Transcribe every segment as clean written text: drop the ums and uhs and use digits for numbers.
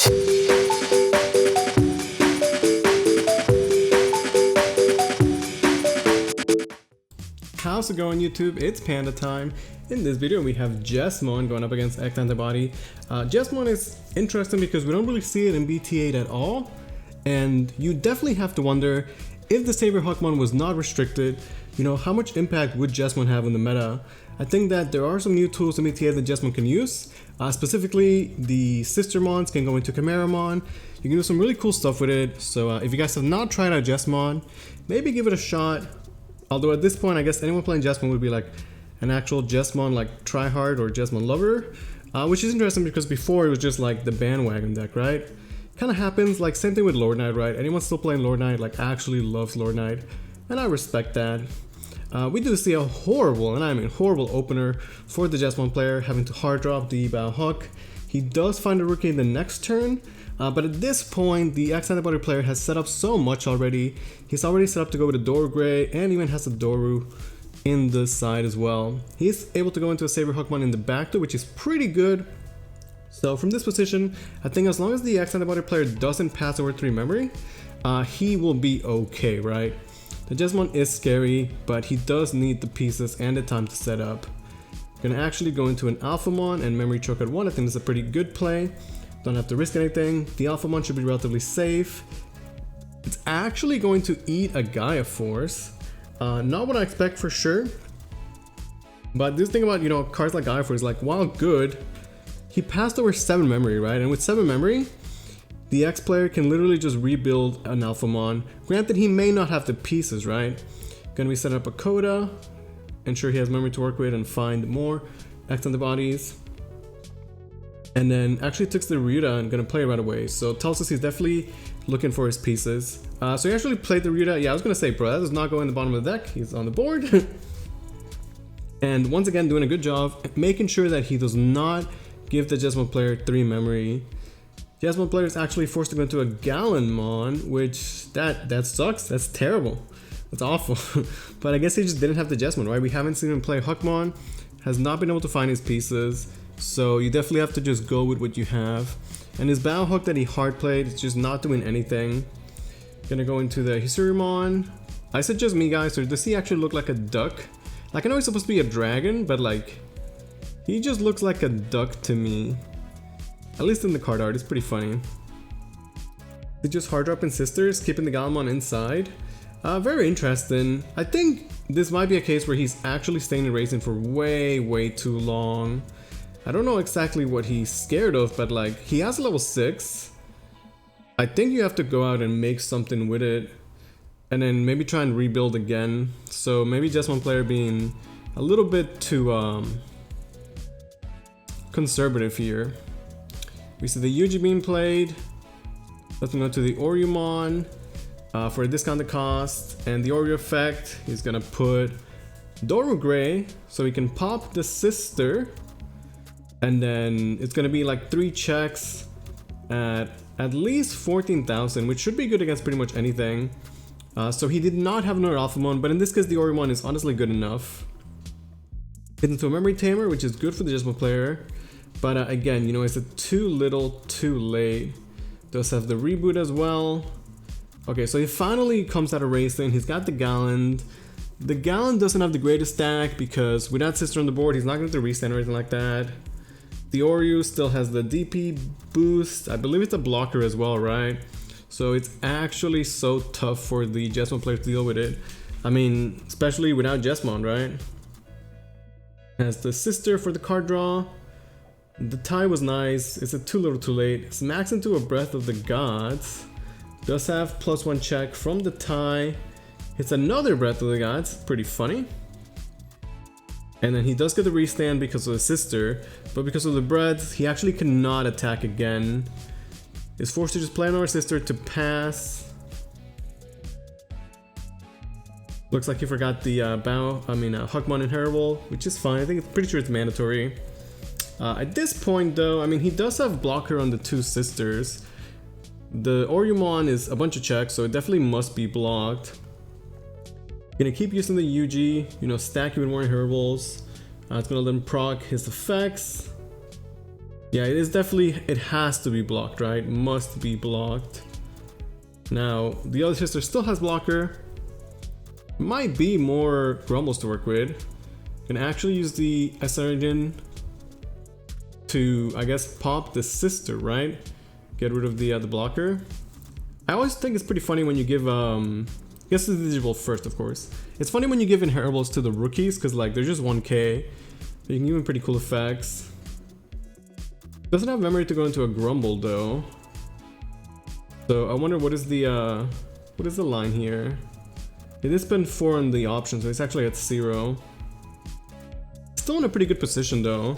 How's it going, YouTube? It's Panda time. In this video we have Jesmon going up against X-antibody. Jesmon is interesting because we don't really see it in BT8 at all, and you definitely have to wonder if the Saber Hawkmon was not restricted, how much impact would Jesmon have in the meta? I think that there are some new tools in BT8 that Jesmon can use. Specifically, the sister mons can go into Chimeramon. You can do some really cool stuff with it. So if you guys have not tried out Jesmon, maybe give it a shot. Although at this point, I guess anyone playing Jesmon would be like an actual Jesmon like tryhard or Jesmon lover, which is interesting because before it was just like the bandwagon deck, right? Kind of happens, like same thing with Lord Knight, right? Anyone still playing Lord Knight like actually loves Lord Knight, and I respect that. We do see a horrible, and I mean horrible opener for the Jesmon player, having to hard drop the Bow Huck. He does find a rookie in the next turn, but at this point, the X-antibody player has set up so much already. He's already set up to go with a Doru Gray, and even has a Doru in the side as well. He's able to go into a Saber Hawkmon in the back door, which is pretty good. So from this position, I think as long as the X-antibody player doesn't pass over 3 memory, he will be okay, right? The Jesmon is scary, but he does need the pieces and the time to set up. Gonna actually go into an Alphamon and memory choke at 1. I think it's a pretty good play. Don't have to risk anything. The Alphamon should be relatively safe. It's actually going to eat a Gaia Force. Not what I expect for sure. But this thing about, cards like Gaia Force, like while good, he passed over 7 memory, right? And with 7 memory, the X player can literally just rebuild an Alphamon. Granted, he may not have the pieces, right? Gonna be setting up a Coda, ensure he has memory to work with and find more X-antibodies. And then actually takes the Ryuda and gonna play it right away. So tells us he's definitely looking for his pieces. So he actually played the Ryuda. Yeah, I was gonna say, bro, that does not go in the bottom of the deck. He's on the board. And once again, doing a good job, making sure that he does not give the Jesmon player 3 memory. Jesmon player is actually forced to go into a Gallonmon, which that sucks. That's terrible. That's awful. But I guess he just didn't have the Jesmon, right? We haven't seen him play Hawkmon. Has not been able to find his pieces. So you definitely have to just go with what you have. And his Bow Hook that he hard played is just not doing anything. Gonna go into the Hisurumon. I said just me, guys, or does he actually look like a duck? Like, I know he's supposed to be a dragon, but like, he just looks like a duck to me. At least in the card art, it's pretty funny. They just hard dropping sisters, keeping the Galmon inside. Very interesting. I think this might be a case where he's actually staying in racing for way too long. I don't know exactly what he's scared of, but like, he has a level 6. I think you have to go out and make something with it, and then maybe try and rebuild again. So maybe just one player being a little bit too conservative here. We see the Yuji being played. Let's go to the Oryumon for a discounted cost, and the Oryu effect. He's gonna put Doru Gray so he can pop the sister, and then it's gonna be like 3 checks at least 14,000, which should be good against pretty much anything. So he did not have another Alphamon, but in this case the Oryumon is honestly good enough. Gets into a Memory Tamer, which is good for the Jesmon player. But again, it's a too little, too late. Does have the reboot as well. Okay, so he finally comes out of racing. He's got the Gallant. The Gallant doesn't have the greatest stack because without Sister on the board, he's not going to restand or anything like that. The Oryu still has the DP boost. I believe it's a blocker as well, right? So it's actually so tough for the Jesmon player to deal with it. I mean, especially without Jesmon, right? Has the sister for the card draw. The tie was nice. It's a too little too late. Smacks into a Breath of the Gods. Does have +1 check from the tie. Hits another Breath of the Gods. Pretty funny. And then he does get the restand because of the sister. But because of the breath, he actually cannot attack again. Is forced to just play another sister to pass. Looks like he forgot the Hawkmon Inheritable, which is fine. I think it's pretty sure it's mandatory. At this point though, I mean, he does have blocker on the 2 sisters. The Oryumon is a bunch of checks, so it definitely must be blocked. Gonna keep using the UG, stack it with more Inheritables. It's gonna let him proc his effects. Yeah, it is definitely, it has to be blocked, right? Must be blocked. Now, the other sister still has blocker. Might be more grumbles to work with. Can actually use the S engine to, I guess, pop the sister, right? Get rid of the blocker. I always think it's pretty funny when you give, guess the Digiball first, of course. It's funny when you give inheritables to the rookies, because like they're just 1k. You can give them pretty cool effects. Doesn't have memory to go into a grumble though. So I wonder what is the line here? It is spend 4 on the option, so it's actually at 0. Still in a pretty good position though.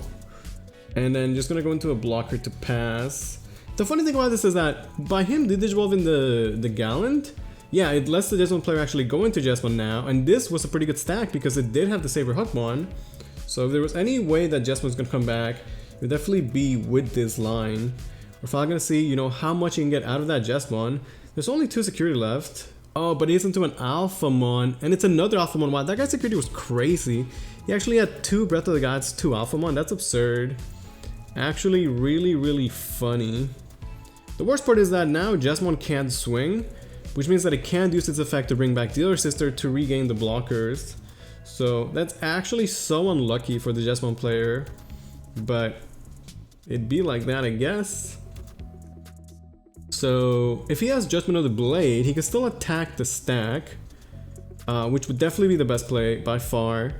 And then just gonna go into a blocker to pass. The funny thing about this is that by him Digivolving the Gallant, yeah, it lets the Jesmon player actually go into Jesmon now, and this was a pretty good stack because it did have the Saber Huckmon. So if there was any way that Jesmon's gonna come back, it would definitely be with this line. We're finally gonna see, you know, how much you can get out of that Jesmon. There's only 2 security left. Oh, but he's into an Alphamon, and it's another Alphamon. Wow, that guy's security was crazy. He actually had 2 Breath of the Gods, 2 Alphamon. That's absurd. Actually, really funny. The worst part is that now Jesmon can't swing, which means that it can't use its effect to bring back the other sister to regain the blockers. So that's actually so unlucky for the Jesmon player, but it'd be like that, I guess. So if he has Judgment of the Blade, he can still attack the stack, which would definitely be the best play by far.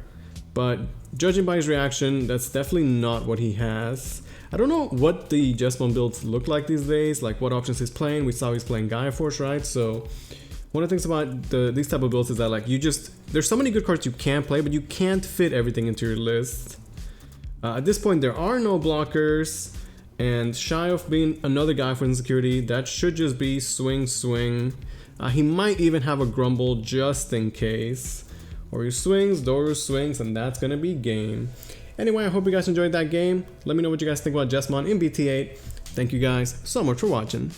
But judging by his reaction, that's definitely not what he has. I don't know what the Jesmon builds look like these days, like what options he's playing. We saw he's playing Gaia Force, right? So one of the things about these type of builds is that like there's so many good cards you can play, but you can't fit everything into your list. At this point, there are no blockers, and shy of being another guy for insecurity, that should just be swing. He might even have a grumble just in case. Or he swings, Doru swings, and that's gonna be game. Anyway, I hope you guys enjoyed that game. Let me know what you guys think about Jesmon in BT8. Thank you guys so much for watching.